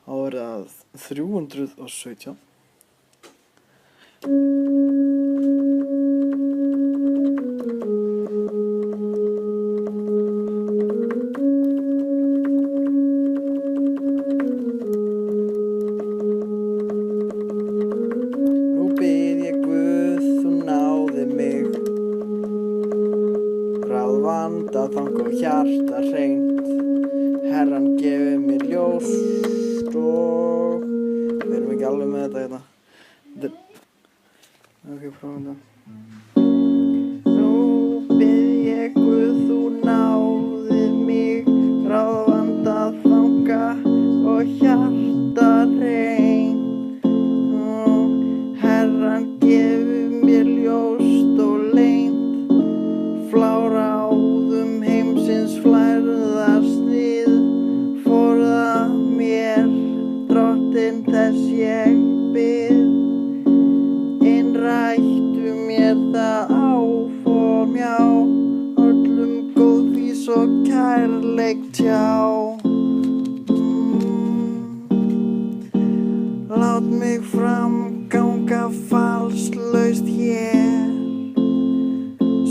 Þá er það 317. Nú bið ég Guð, þú náðir mig, ráðvanda þang og hjarta hreint. Herran gefur mér ljóst og við erum ekki alveg með þetta hérna. Ok, prófum þetta. Nú bið ég Guð, þú náðir mig, ráðvanda þanga og hjarta hreint. Herran gefur mér ljóst og leynt, fláráðum heimsins flærðarsnið. Forða mér, Drottinn þess ég bið, innrættu mér það áform, já, öllum góðfýs og kærleik tjá. Lát mig framganga falslaust hér,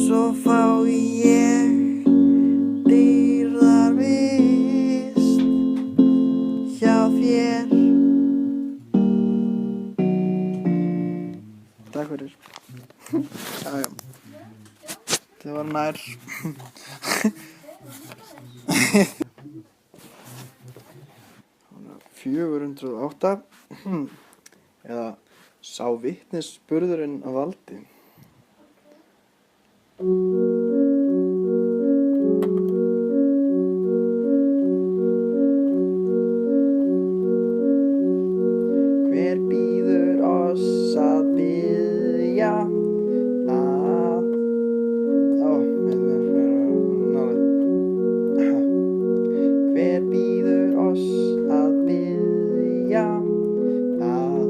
svo fái ég dýrðarvist hjá þér. Takk fyrir. Jájá. Það var nær. 408 eða sá vitnisburðurinn af valdi. Hver býður oss að biðja að Hver býður oss að biðja að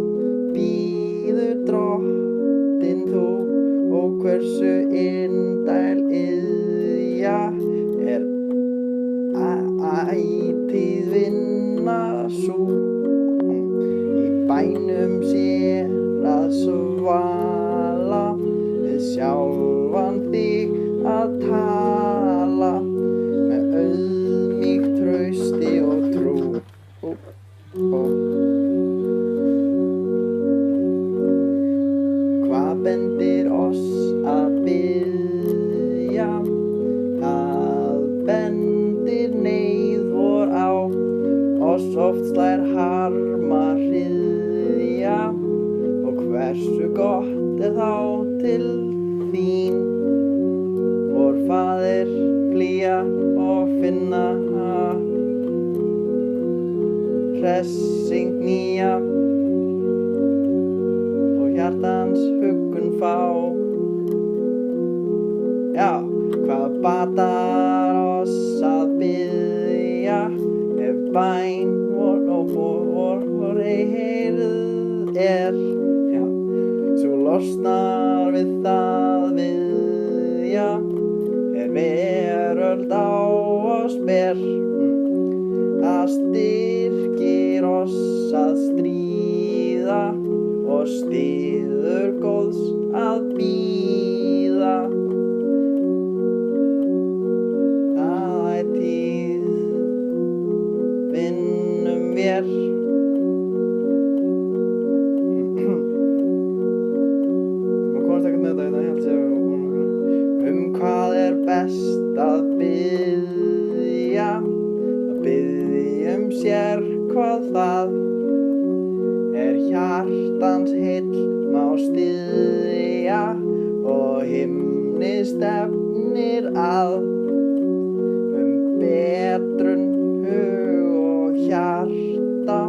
bíður Drottinn þú, og hversu indæl iðja er ætíð vinna sú. Í bænum sér að svala, við sjálfan þig að tala, með auðmýkt trausti og trú. Hvað bendir oss að biðja, að bendir neyð vor á, oss oft slær harma hryðja, og hversu gott er þá til þín, vor Faðir flýja og finna hressing nýja, og hjartans huggun fá. Já, hvað batar oss að biðja, ef bæn vor ei heyrð er. Já, svo losnar við það viðja, er veröld á oss ber. Það styrkir oss að stríða, og styður góðs að bíða. Ætíð vinnum vér. Komast ekkert með þetta, ég held ég. Hvað er best að biðja, að biðja sér hvað það er hjartans heill má styðja, og himni stefnir að. Betrun hug og hjarta,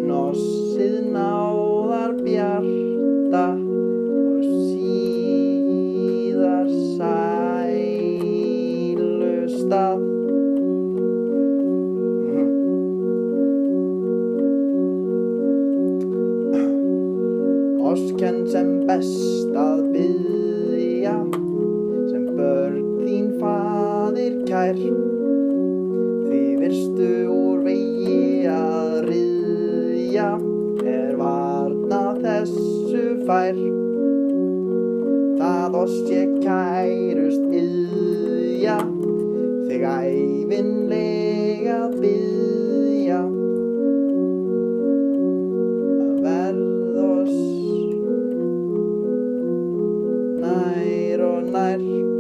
hnossið náðar bjarta, og síðar sælustað. Oss kenn sem best að biðja, sem börn þín Faðir kær, því virstu úr vegi að ryðja. fær. Það oss ég kærust yðja, þig ævinlega biðja. Að verð oss nær og nær.